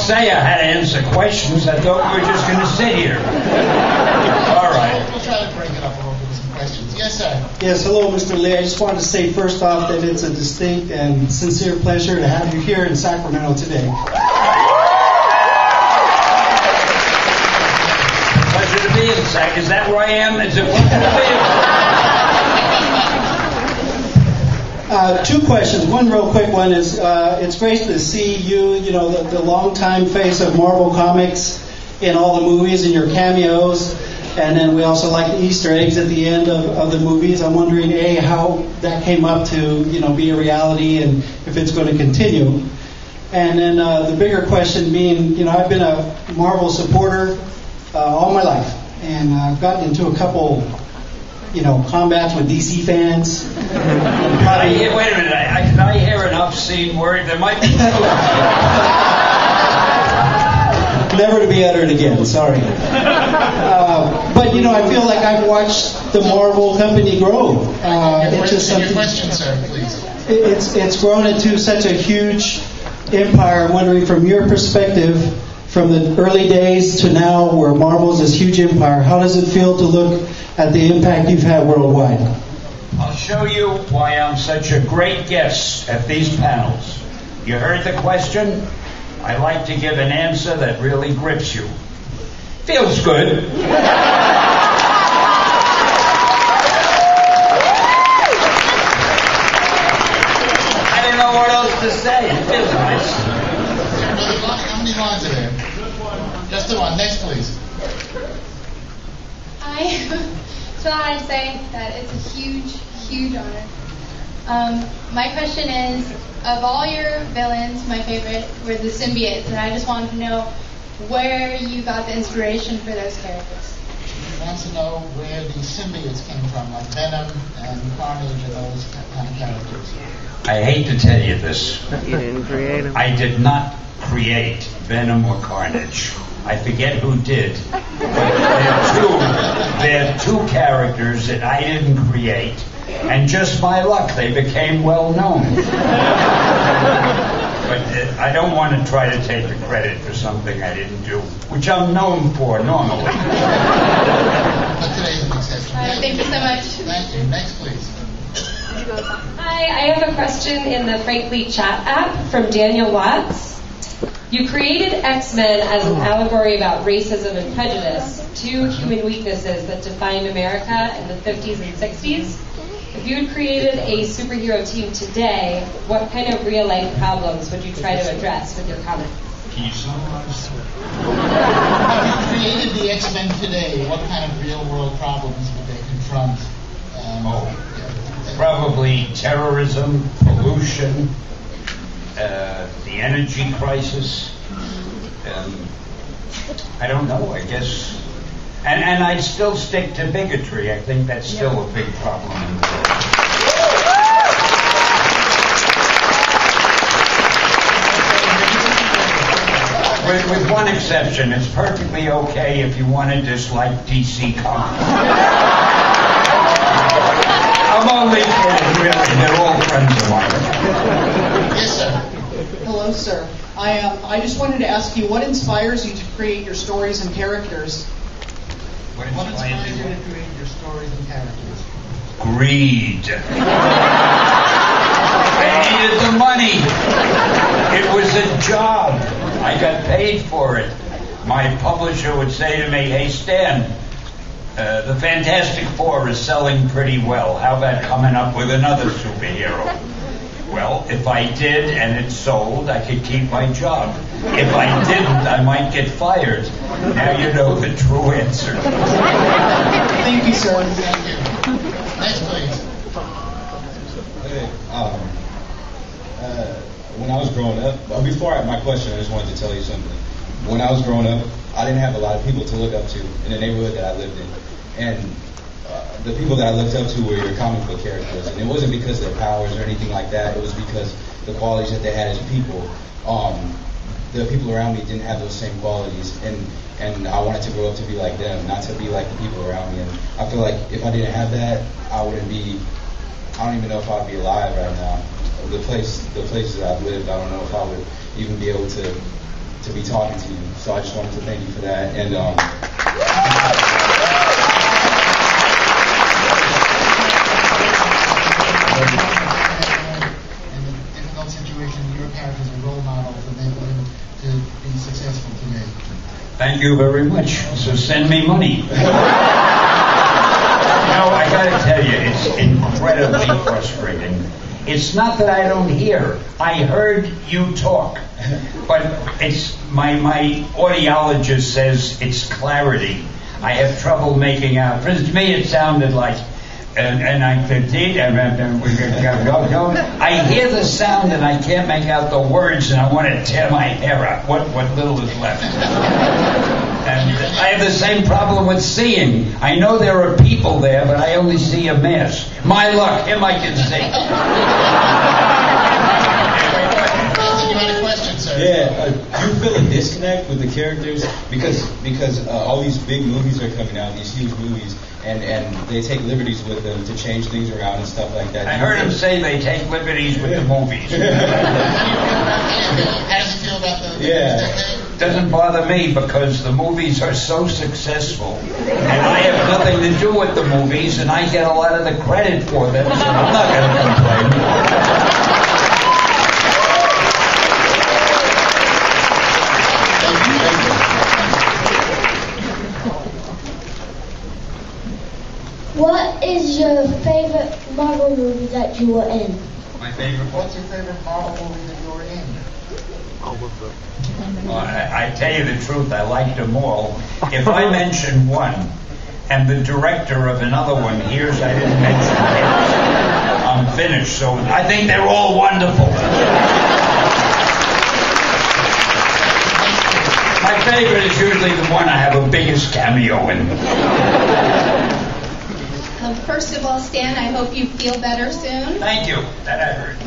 say I had to answer questions. I thought we were just going to sit here. All right. We'll try to break it up a little bit with some questions. Yes, sir. Yes, hello, Mr. Lee. I just wanted to say first off that it's a distinct and sincere pleasure to have you here in Sacramento today. Pleasure to be in Sac. Is that where I am? Is it pleasure to be in? Two questions. One real quick one is it's great to see you, the longtime face of Marvel Comics in all the movies and your cameos. And then we also like the Easter eggs at the end of the movies. I'm wondering, A, how that came up to, be a reality and if it's going to continue. And then the bigger question being, I've been a Marvel supporter all my life. And I've gotten into a couple, combats with DC fans. Wait a minute. Can I hear an obscene word? There might be never to be uttered again, sorry. But, I feel like I've watched the Marvel company grow. Your question, sir, please. It's grown into such a huge empire. I'm wondering, from your perspective, from the early days to now, where Marvel's this huge empire, how does it feel to look at the impact you've had worldwide? I'll show you why I'm such a great guest at these panels. You heard the question? I like to give an answer that really grips you. Feels good. I don't know what else to say. It feels nice. How many lines are there? Just the one. Next, please. Hi. So I'd say that it's a huge, huge honor. My question is, of all your villains, my favorite were the symbiotes, and I just wanted to know where you got the inspiration for those characters. He wants to know where the symbiotes came from, like Venom and Carnage and those kind of characters. I hate to tell you this. You didn't create them. I did not create Venom or Carnage. I forget who did. But they're two characters that I didn't create. And just my luck, they became well known. But I don't want to try to take the credit for something I didn't do, which I'm known for normally. But today's an exception. Thank you so much. Thank you. Next, please. Hi, I have a question in the Frankly Chat app from Daniel Watts. You created X-Men as an allegory about racism and prejudice, two human weaknesses that defined America in the 50s and 60s. If you had created a superhero team today, what kind of real-life problems would you try to address with your comic? Can you summarize? If you created the X-Men today, what kind of real-world problems would they confront? Probably terrorism, pollution, the energy crisis. I don't know, I guess. And I'd still stick to bigotry. I think that's still a big problem in the world. With one exception, it's perfectly okay if you want to dislike DC Comics. I'm only kidding, really. They're all friends of mine. Yes, sir. Hello, sir. I just wanted to ask you, what inspires you to create your stories and characters? What inspires you to create your stories and characters? Greed. I needed the money. It was a job. I got paid for it. My publisher would say to me, "Hey, Stan, the Fantastic Four is selling pretty well. How about coming up with another superhero?" Well, if I did and it sold, I could keep my job. If I didn't, I might get fired. Now you know the true answer. Thank you, sir. Thank you. Next, please. Hey, when I was growing up, my question, I just wanted to tell you something. When I was growing up, I didn't have a lot of people to look up to in the neighborhood that I lived in. And the people that I looked up to were your comic book characters. And it wasn't because of their powers or anything like that. It was because the qualities that they had as people. The people around me didn't have those same qualities. And I wanted to grow up to be like them, not to be like the people around me. And I feel like if I didn't have that, I don't even know if I'd be alive right now. The places that I've lived, I don't know if I would even be able to to be talking to you. So I just wanted to thank you for that. And in the difficult situation, your character is a role model for them to be successful today. Thank you very much. So send me money. I got to tell you, it's incredibly frustrating. It's not that I don't hear. I heard you talk, but it's my audiologist says it's clarity. I have trouble making out. For instance, to me, it sounded like, and I did. I hear the sound and I can't make out the words, and I want to tear my hair out. What little is left. And I have the same problem with seeing. I know there are people there, but I only see a mask. My luck, him I can see. You had a question, sir. yeah, do you feel a disconnect with the characters because all these big movies are coming out, these huge movies, and they take liberties with them to change things around and stuff like that? I heard him say they take liberties with the movies. How does it feel about the Doesn't bother me because the movies are so successful, and I have nothing to do with the movies, and I get a lot of the credit for them, so I'm not going to complain. What is your favorite Marvel movie that you were in? My favorite. What's your favorite Marvel movie that you were in? Well, I tell you the truth, I liked them all. If I mention one, and the director of another one hears I didn't mention it, I'm finished. So I think they're all wonderful. My favorite is usually the one I have a biggest cameo in. First of all, Stan, I hope you feel better soon. Thank you. That I heard.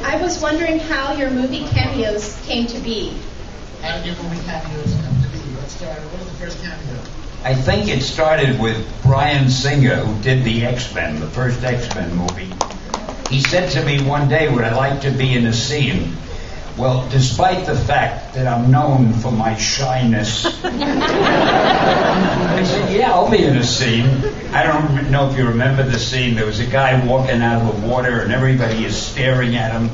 I was wondering how your movie cameos came to be. How did your movie cameos come to be? What was the first cameo? I think it started with Bryan Singer, who did the X-Men, the first X-Men movie. He said to me one day, would I like to be in a scene? Well, despite the fact that I'm known for my shyness, I said, yeah, I'll be in a scene. I don't know if you remember the scene. There was a guy walking out of the water and everybody is staring at him.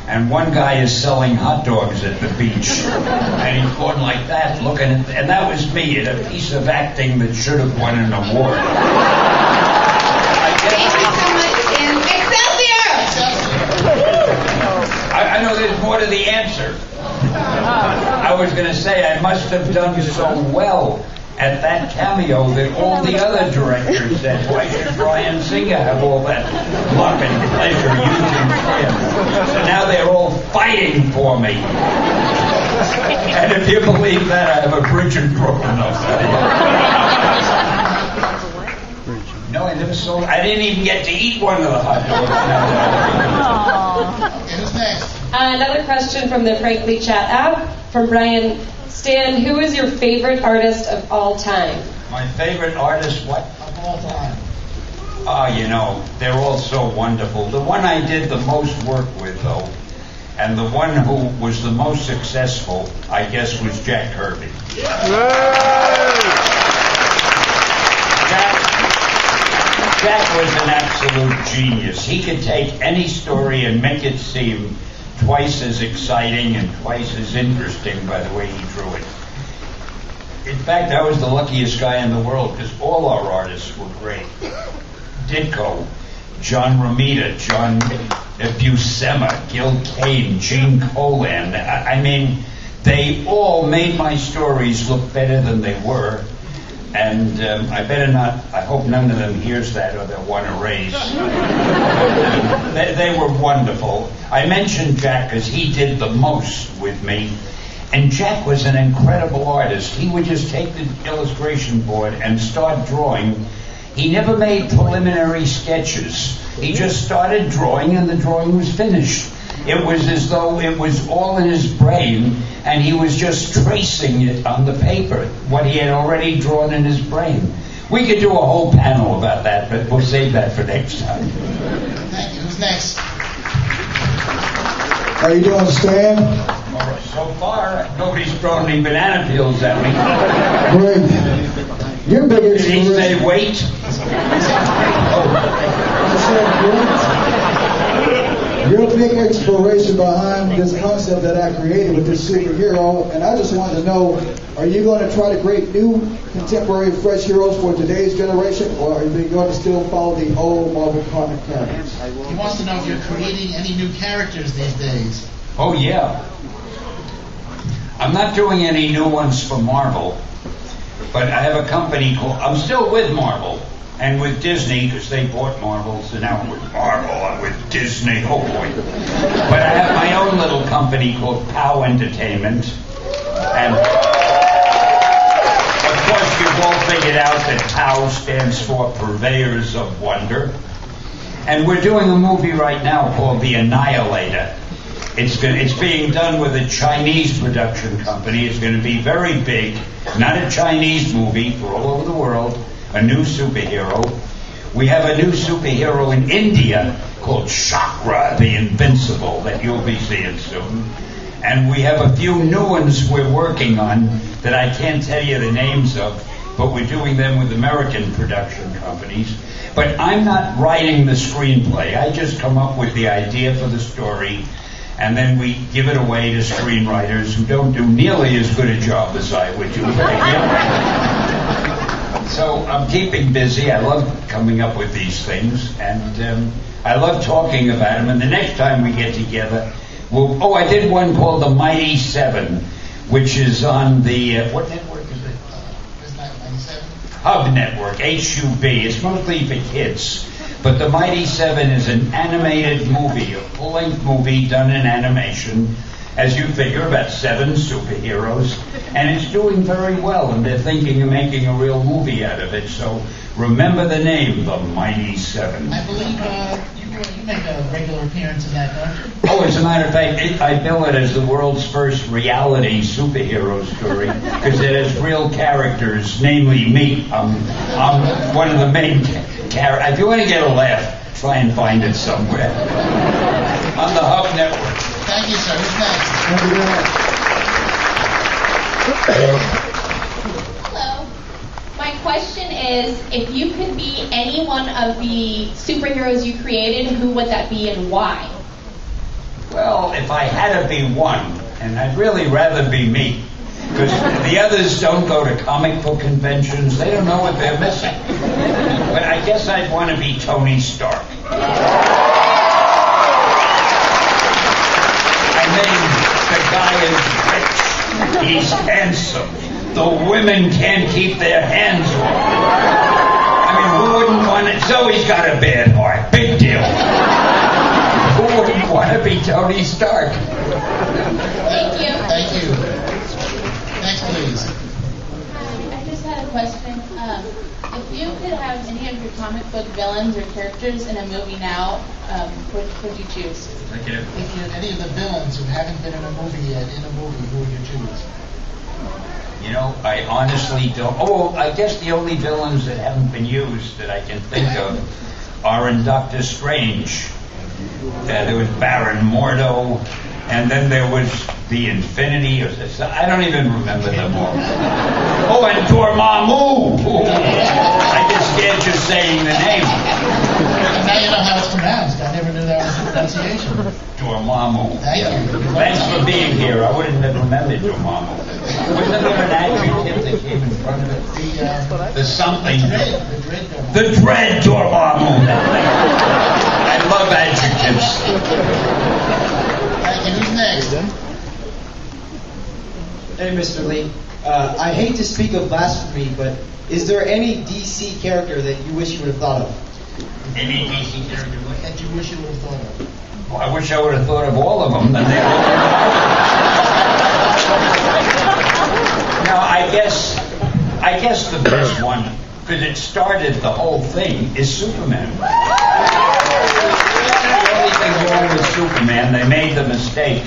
And one guy is selling hot dogs at the beach. And he's going like that, looking at, and that was me in a piece of acting that should have won an award. Thank you so much, Stan. I know there's more to the answer. I was going to say I must have done so well at that cameo that all the other directors said, why should Bryan Singer have all that luck and pleasure using Stan? So now they're all fighting for me. And if you believe that, I have a bridge and broken up. No, I never sold. I didn't even get to eat one of the hot dogs. Who's next? Another question from the Frankly Chat app from Brian. Stan, who is your favorite artist of all time? My favorite artist, what? Of all time. They're all so wonderful. The one I did the most work with, though, and the one who was the most successful, I guess, was Jack Kirby. Jack was an absolute genius. He could take any story and make it seem twice as exciting and twice as interesting by the way he drew it. In fact, I was the luckiest guy in the world because all our artists were great. Ditko, John Romita, John Buscema, Gil Kane, Gene Colan. I mean, they all made my stories look better than they were. And I hope none of them hears that or they'll want to raise. They were wonderful. I mentioned Jack because he did the most with me. And Jack was an incredible artist. He would just take the illustration board and start drawing. He never made preliminary sketches. He just started drawing and the drawing was finished. It was as though it was all in his brain and he was just tracing it on the paper, what he had already drawn in his brain. We could do a whole panel about that, but we'll save that for next time. Thank you. Who's next? How you doing, Stan? Well, so far, nobody's thrown any banana peels at me. Great. Your big Did he say inspiration. wait? Your big inspiration behind this concept that I created with this superhero, and I just wanted to know, are you going to try to create new, contemporary, fresh heroes for today's generation, or are you going to still follow the old Marvel comic characters? He wants to know if you're creating any new characters these days. Oh, yeah. I'm not doing any new ones for Marvel, but I have a company called, I'm still with Marvel and with Disney because they bought Marvel, so now I'm with Marvel, I'm with Disney, oh boy. But I have my own little company called POW Entertainment, and of course you've all figured out that POW stands for Purveyors of Wonder, and we're doing a movie right now called The Annihilator. It's being done with a Chinese production company. It's going to be very big, not a Chinese movie for all over the world, a new superhero. We have a new superhero in India called Chakra, the Invincible, that you'll be seeing soon. And we have a few new ones we're working on that I can't tell you the names of, but we're doing them with American production companies. But I'm not writing the screenplay. I just come up with the idea for the story, and then we give it away to screenwriters who don't do nearly as good a job as I would do. So I'm keeping busy. I love coming up with these things, and I love talking about them. And the next time we get together, I did one called The Mighty Seven, which is on the, what network is it? Isn't that 97? Hub Network, HUB. It's mostly for kids. But The Mighty Seven is an animated movie, a full-length movie done in animation, as you figure, about 7 superheroes, and it's doing very well, and they're thinking of making a real movie out of it. So remember the name, The Mighty Seven. I believe you make a regular appearance in that, don't you? Oh, as a matter of fact, I bill it as the world's first reality superhero story because it has real characters, namely me. I'm one of the main characters. If you want to get a laugh, try and find it somewhere. On the Hub Network. Thank you, sir. Who's next? Hello. My question is, if you could be any one of the superheroes you created, who would that be and why? Well, if I had to be one, and I'd really rather be me, because the others don't go to comic book conventions, they don't know what they're missing. But I guess I'd want to be Tony Stark. The guy is rich. He's handsome. The women can't keep their hands off him. I mean, who wouldn't want it? Zoe's got a bad heart. Big deal. Who wouldn't want to be Tony Stark? Thank you. Thank you. Next, please. I just had a question. If you could have any of your comic book villains or characters in a movie now, which would you choose? Thank you. If you're any of the villains who haven't been in a movie yet, who would you choose? You know, I honestly don't. Oh, I guess the only villains that haven't been used that I can think of are in Doctor Strange. There was Baron Mordo, and then there was the Infinity. I don't even remember them all. Oh, and Dormammu. I get scared just saying the name. Now you know how it's pronounced. I never knew that was the pronunciation. Dormammu. Thank you. Thanks for being here. I wouldn't have remembered Dormammu. Wasn't there an adjective that came in front of it? The something. The dread Dormammu. I love adjectives. Thank you. Who's next? Hey, Mr. Lee. I hate to speak of blasphemy, but is there any DC character that you wish you would have thought of? Any DC character? That you wish you would have thought of? Well, I wish I would have thought of all of them. Then they Now, I guess the best one, because it started the whole thing, is Superman. The only thing wrong with Superman, they made the mistake.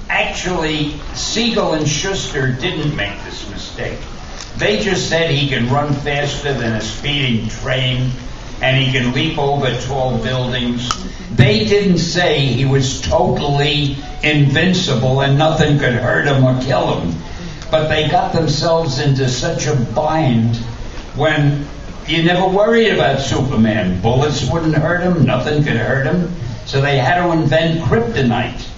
Actually, Siegel and Schuster didn't make this mistake. They just said he can run faster than a speeding train. and he can leap over tall buildings. They didn't say he was totally invincible and nothing could hurt him or kill him. But they got themselves into such a bind when you never worried about Superman. Bullets wouldn't hurt him, nothing could hurt him. So they had to invent kryptonite.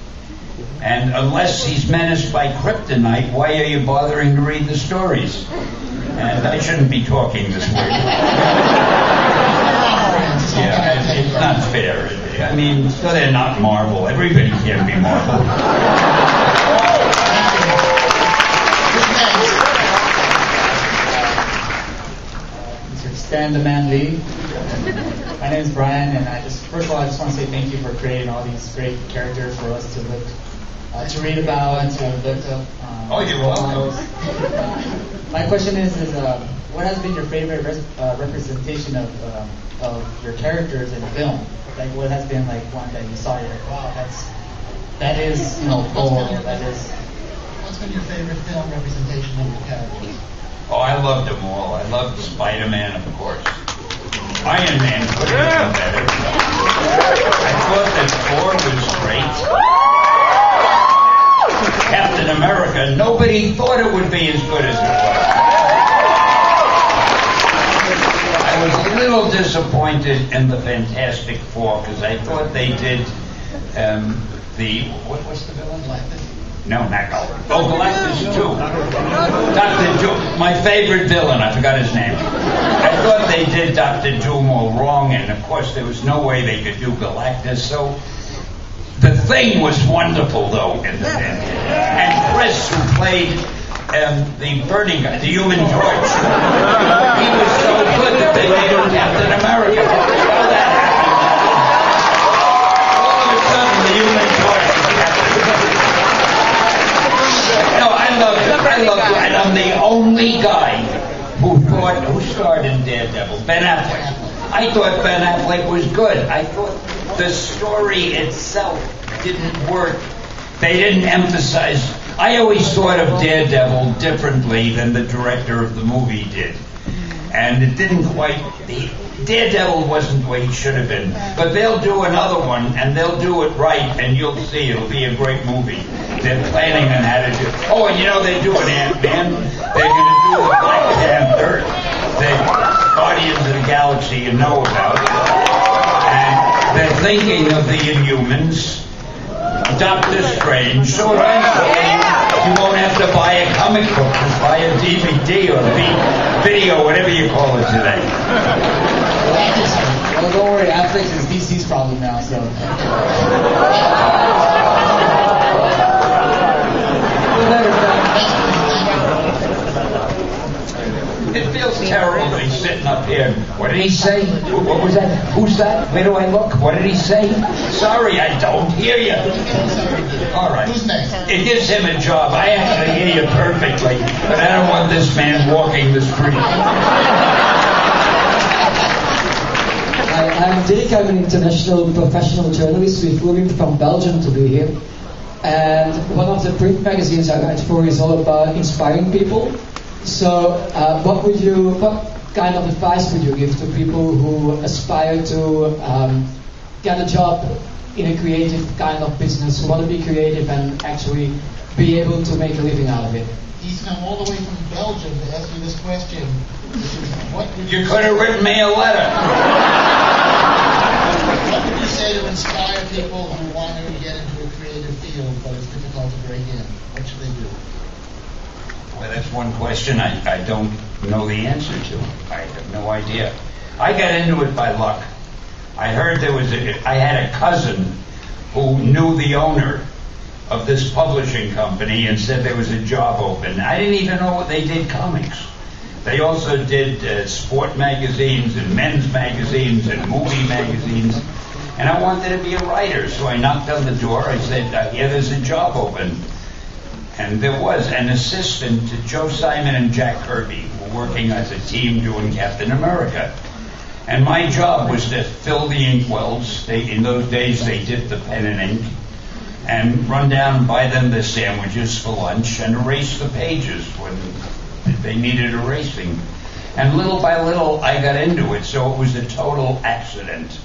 And unless he's menaced by kryptonite, why are you bothering to read the stories? And I shouldn't be talking this way. Yeah, it's not fair. I mean, so they're not Marvel. Everybody can be Marvel. Mr. Stan the Man Lee. My name is Brian, and first of all, I just want to say thank you for creating all these great characters for us to look, to read about and to look up. Oh, you're welcome. My question is what has been your favorite representation of your characters in film? Like, what has been like one that you saw? You're like, wow, that is cool. What's been your favorite film representation of your characters? Oh, I loved them all. I loved Spider-Man, of course. Iron Man could have been better. I thought that Thor was great. Captain America, nobody thought it would be as good as it was. I was a little disappointed in the Fantastic Four because I thought they did what was the villain? No, not Galactus. Oh, Galactus 2. Dr. Doom, my favorite villain, I forgot his name. I thought they did Dr. Doom all wrong, and of course there was no way they could do Galactus, so the Thing was wonderful, though, in the end. And Chris, who played the burning guy, the Human Torch, he was so good that they made him Captain America. How that happened? All of a sudden, the Human Torch is Captain America. No, I love it. And I'm the only guy who starred in Daredevil, Ben Affleck. I thought Ben Affleck was good. I thought the story itself didn't work. They didn't emphasize. I always thought of Daredevil differently than the director of the movie did. And it didn't quite. Daredevil wasn't what he should have been. But they'll do another one, and they'll do it right, and you'll see it'll be a great movie. They're planning on how to do it. Oh, and they're doing Ant-Man. They're going to do the Black Panther. The Guardians of the Galaxy you know about. And they're thinking of the Inhumans. Doctor Strange. So eventually, you won't have to buy a comic book. Just buy a DVD or video, whatever you call it today. Well, don't worry, Affleck is DC's problem now, so. It feels terrible to be sitting up here. What did he say? What was that? Who's that? Where do I look? What did he say? Sorry, I don't hear you. All right. Who's next? It gives him a job. I actually hear you perfectly, but I don't want this man walking the street. I'm Dirk. I'm an international professional journalist. We're flew from Belgium to be here. And one of the print magazines I write for is all about inspiring people. So, what kind of advice would you give to people who aspire to get a job in a creative kind of business, who want to be creative and actually be able to make a living out of it? He's come all the way from Belgium to ask you this question. You could have written me a letter. What would you say to inspire people who want to get into a creative field, but it's difficult to break in? What should they do? Well, that's one question I don't know the answer to. I have no idea. I got into it by luck. I heard I had a cousin who knew the owner of this publishing company and said there was a job open. I didn't even know what they did comics. They also did sport magazines and men's magazines and movie magazines. And I wanted to be a writer, so I knocked on the door. I said, yeah, there's a job open. And there was an assistant to Joe Simon and Jack Kirby, who were working as a team doing Captain America. And my job was to fill the inkwells. In those days, they dipped the pen in ink. And run down and buy them their sandwiches for lunch and erase the pages when they needed erasing. And little by little, I got into it, so it was a total accident.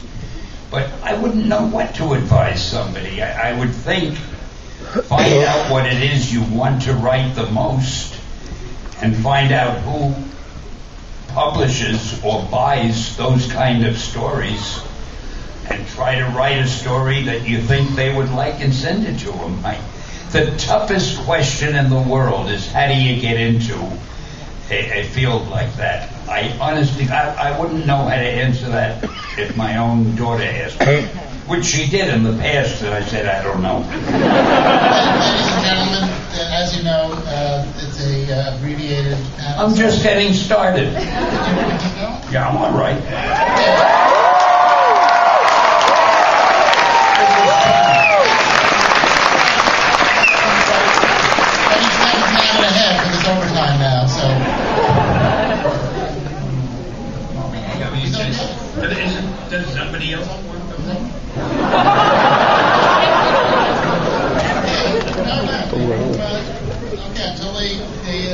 But I wouldn't know what to advise somebody. I would think, find out what it is you want to write the most, and find out who publishes or buys those kind of stories, and try to write a story that you think they would like and send it to them. The toughest question in the world is, how do you get into a field like that? I honestly, I wouldn't know how to answer that if my own daughter asked me, which she did in the past, and I said, I don't know. Ladies and gentlemen, as you know, it's a abbreviated panel. I'm just getting started. Did you want to keep going? Yeah, I'm all right. Overtime now, so. Does somebody else want to No. Okay, until they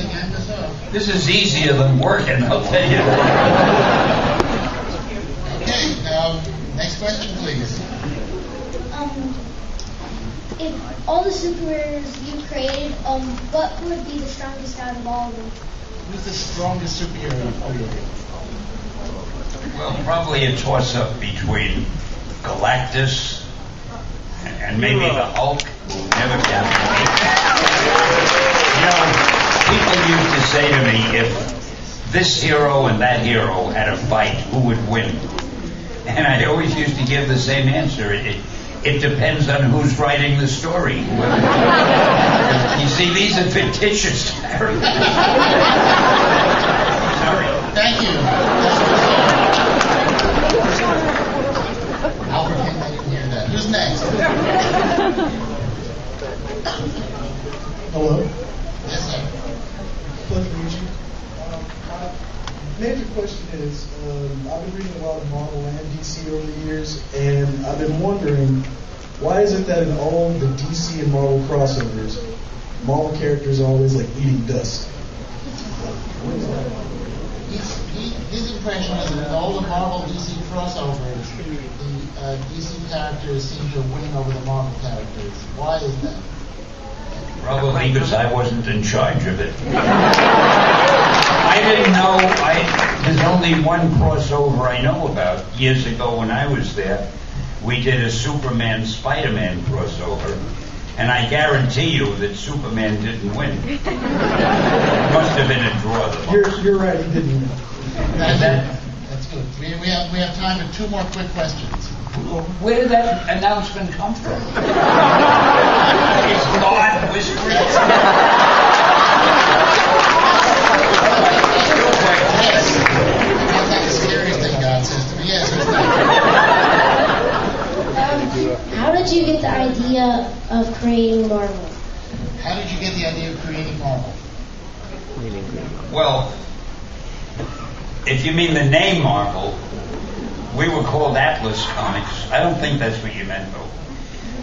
hand us off. This is easier than working, I'll tell you. Okay, next question, please. If all the superheroes you created, what would be the strongest out of all of them? Who's the strongest superhero for you? Well, probably a toss-up between Galactus and maybe the Hulk, who never can. You know, people used to say to me, if this hero and that hero had a fight, who would win? And I always used to give the same answer. It depends on who's writing the story. You see, these are fictitious characters. Sorry. Thank you. I'll pretend I didn't hear that. Who's next? Hello? Yes, sir. Pleasure to meet you. Major question is, I've been reading a lot of Marvel and DC over the years, and I've been wondering, why is it that in all the DC and Marvel crossovers, Marvel characters are always like eating dust? His impression is that in all the Marvel DC crossovers, the DC characters seem to win over the Marvel characters. Why is that? Probably because I wasn't in charge of it. I didn't know. There's only one crossover I know about. Years ago when I was there, we did a Superman-Spider-Man crossover, and I guarantee you that Superman didn't win. It must have been a draw. You're right, he didn't win. That's good. We have time for two more quick questions. Where did that announcement come from? It's God whispering. Yes. That's like a scary thing God says to me. Yes. How did you get the idea of creating Marvel? How did you get the idea of creating Marvel? Well, if you mean the name Marvel, we were called Atlas Comics. I don't think that's what you meant, though.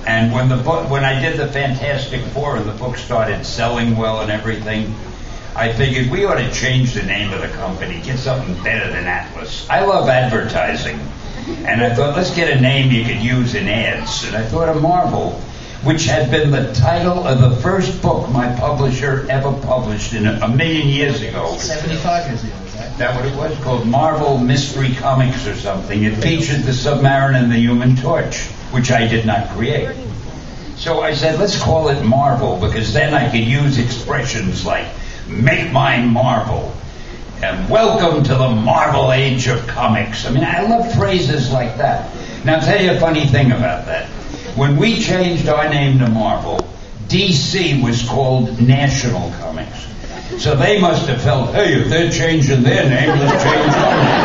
And when I did the Fantastic Four and the book started selling well and everything, I figured we ought to change the name of the company, get something better than Atlas. I love advertising. And I thought, let's get a name you could use in ads. And I thought of Marvel, which had been the title of the first book my publisher ever published a million years ago. 75 years ago, is that? That what it was? Called Marvel Mystery Comics or something. It featured the Submariner and the Human Torch, which I did not create. So I said, let's call it Marvel, because then I could use expressions like, make mine Marvel, and welcome to the Marvel Age of Comics. I mean, I love phrases like that. Now, I'll tell you a funny thing about that. When we changed our name to Marvel, DC was called National Comics. So they must have felt, hey, if they're changing their name, let's change our name.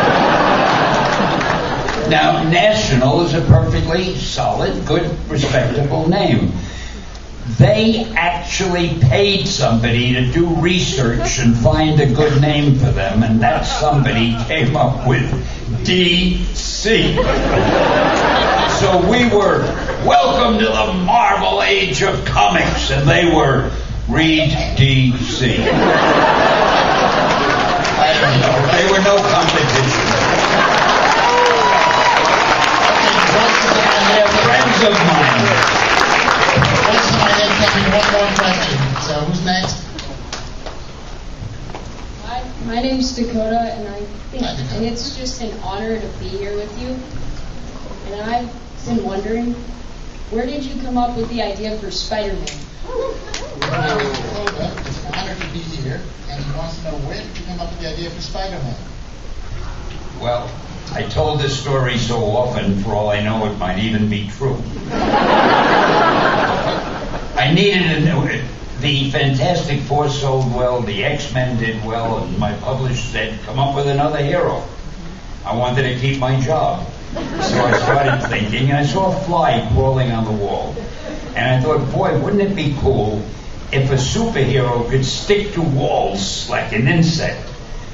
Now, National is a perfectly solid, good, respectable name. They actually paid somebody to do research and find a good name for them, and that somebody came up with DC. So we were, welcome to the Marvel Age of Comics, and they were, read DC. I They were no competition. They're friends of mine. Voice in my head coming, one more question. So who's next? Hi, my name's Dakota, and it's just an honor to be here with you. And I've been wondering, where did you come up with the idea for Spider-Man? Dakota, it's an honor to be here, and he wants to know where did you come up with the idea for Spider-Man? Well, I told this story so often, for all I know, it might even be true. I needed the Fantastic Four sold well, the X-Men did well, and my publisher said, come up with another hero. I wanted to keep my job. So I started thinking, and I saw a fly crawling on the wall. And I thought, boy, wouldn't it be cool if a superhero could stick to walls like an insect?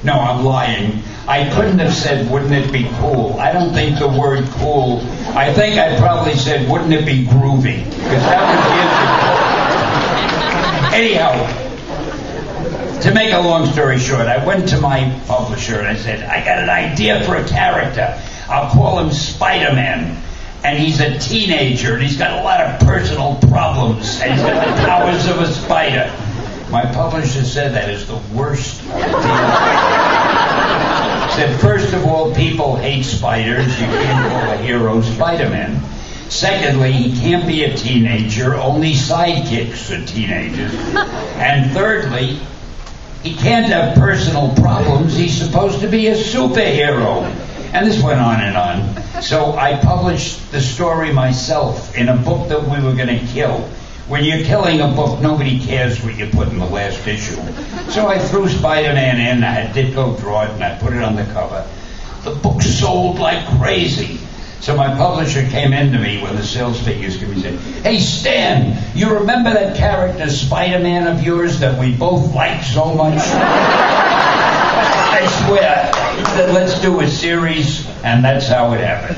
No, I'm lying. I couldn't have said, wouldn't it be cool? I don't think the word cool, I think I probably said, wouldn't it be groovy? Because that was years ago. Anyhow, to make a long story short, I went to my publisher and I said, I got an idea for a character. I'll call him Spider-Man. And he's a teenager, and he's got a lot of personal problems, and he's got the powers of a spider. My publisher said that is the worst idea. Said, first of all, people hate spiders. You can't call a hero Spider-Man. Secondly, he can't be a teenager. Only sidekicks are teenagers. And thirdly, he can't have personal problems. He's supposed to be a superhero. And this went on and on. So I published the story myself in a book that we were going to kill. When you're killing a book, nobody cares what you put in the last issue. So I threw Spider-Man in, I had Ditko draw it, and I put it on the cover. The book sold like crazy. So my publisher came in to me when the sales figures came and said, hey, Stan, you remember that character Spider-Man of yours that we both liked so much? I swear, let's do a series, and that's how it happened.